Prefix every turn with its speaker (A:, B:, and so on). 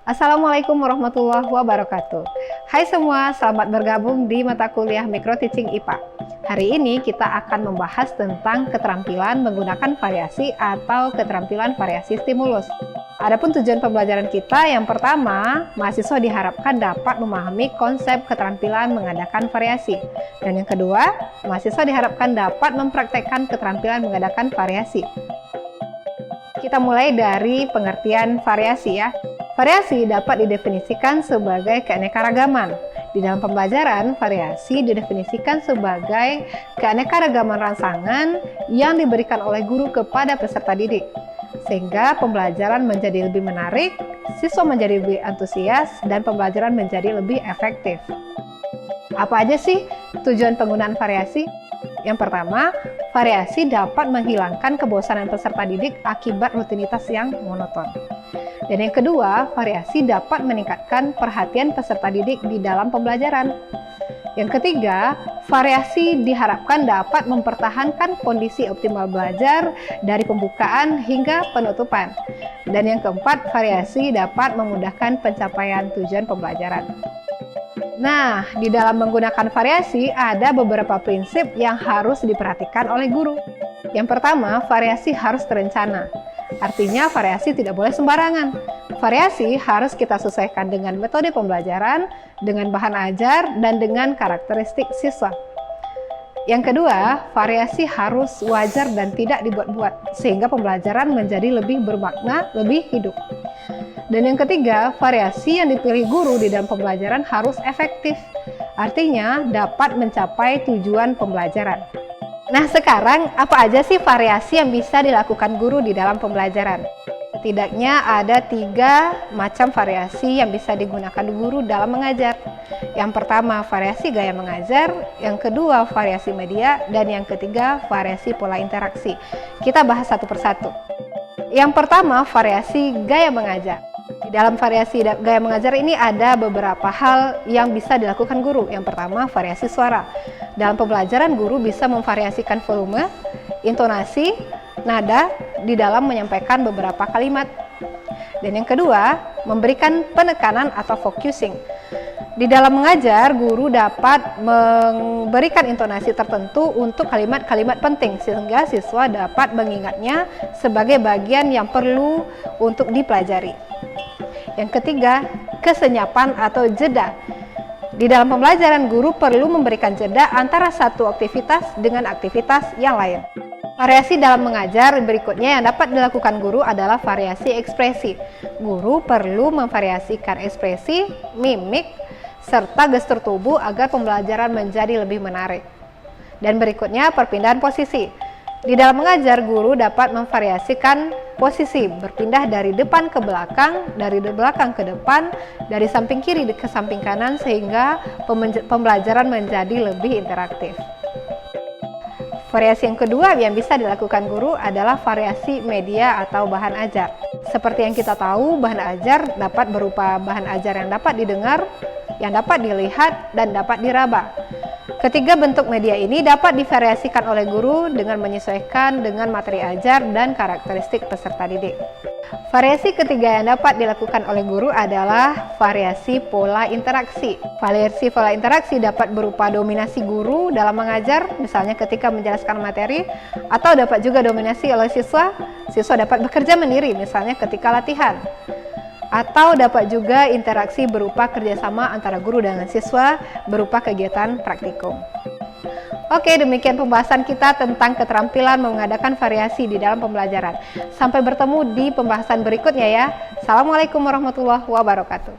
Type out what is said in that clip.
A: Assalamualaikum warahmatullahi wabarakatuh. Hai semua, selamat bergabung di mata kuliah Micro Teaching IPA. Hari ini kita akan membahas tentang keterampilan menggunakan variasi atau keterampilan variasi stimulus. Adapun tujuan pembelajaran kita, yang pertama, mahasiswa diharapkan dapat memahami konsep keterampilan mengadakan variasi. Dan yang kedua, mahasiswa diharapkan dapat mempraktekkan keterampilan mengadakan variasi. Kita mulai dari pengertian variasi ya. Variasi dapat didefinisikan sebagai keanekaragaman. Di dalam pembelajaran, variasi didefinisikan sebagai keanekaragaman rangsangan yang diberikan oleh guru kepada peserta didik. Sehingga pembelajaran menjadi lebih menarik, siswa menjadi lebih antusias, dan pembelajaran menjadi lebih efektif. Apa aja sih tujuan penggunaan variasi? Yang pertama, variasi dapat menghilangkan kebosanan peserta didik akibat rutinitas yang monoton. Dan yang kedua, variasi dapat meningkatkan perhatian peserta didik di dalam pembelajaran. Yang ketiga, variasi diharapkan dapat mempertahankan kondisi optimal belajar dari pembukaan hingga penutupan. Dan yang keempat, variasi dapat memudahkan pencapaian tujuan pembelajaran. Nah, di dalam menggunakan variasi ada beberapa prinsip yang harus diperhatikan oleh guru. Yang pertama, variasi harus terencana. Artinya variasi tidak boleh sembarangan. Variasi harus kita sesuaikan dengan metode pembelajaran, dengan bahan ajar, dan dengan karakteristik siswa. Yang kedua, variasi harus wajar dan tidak dibuat-buat, sehingga pembelajaran menjadi lebih bermakna, lebih hidup. Dan yang ketiga, variasi yang dipilih guru di dalam pembelajaran harus efektif. Artinya dapat mencapai tujuan pembelajaran. Nah, sekarang apa aja sih variasi yang bisa dilakukan guru di dalam pembelajaran? Setidaknya ada 3 macam variasi yang bisa digunakan guru dalam mengajar. Yang pertama, variasi gaya mengajar. Yang kedua, variasi media. Dan yang ketiga, variasi pola interaksi. Kita bahas satu persatu. Yang pertama, variasi gaya mengajar. Di dalam variasi gaya mengajar ini ada beberapa hal yang bisa dilakukan guru. Yang pertama, variasi suara. Dalam pembelajaran, guru bisa memvariasikan volume, intonasi, nada di dalam menyampaikan beberapa kalimat. Dan yang kedua, memberikan penekanan atau focusing. Di dalam mengajar, guru dapat memberikan intonasi tertentu untuk kalimat-kalimat penting sehingga siswa dapat mengingatnya sebagai bagian yang perlu untuk dipelajari. Yang ketiga, kesenyapan atau jeda. Di dalam pembelajaran, guru perlu memberikan jeda antara satu aktivitas dengan aktivitas yang lain. Variasi dalam mengajar berikutnya yang dapat dilakukan guru adalah variasi ekspresi. Guru perlu memvariasikan ekspresi, mimik, serta gestur tubuh agar pembelajaran menjadi lebih menarik. Dan berikutnya, perpindahan posisi. Di dalam mengajar, guru dapat memvariasikan posisi, berpindah dari depan ke belakang, dari belakang ke depan, dari samping kiri ke samping kanan, sehingga pembelajaran menjadi lebih interaktif. Variasi yang kedua yang bisa dilakukan guru adalah variasi media atau bahan ajar. Seperti yang kita tahu, bahan ajar dapat berupa bahan ajar yang dapat didengar, yang dapat dilihat, dan dapat diraba. Ketiga bentuk media ini dapat divariasikan oleh guru dengan menyesuaikan dengan materi ajar dan karakteristik peserta didik. Variasi ketiga yang dapat dilakukan oleh guru adalah variasi pola interaksi. Variasi pola interaksi dapat berupa dominasi guru dalam mengajar, misalnya ketika menjelaskan materi, atau dapat juga dominasi oleh siswa. Siswa dapat bekerja mandiri, misalnya ketika latihan. Atau dapat juga interaksi berupa kerjasama antara guru dengan siswa berupa kegiatan praktikum. Oke, demikian pembahasan kita tentang keterampilan mengadakan variasi di dalam pembelajaran. Sampai bertemu di pembahasan berikutnya ya. Assalamualaikum warahmatullahi wabarakatuh.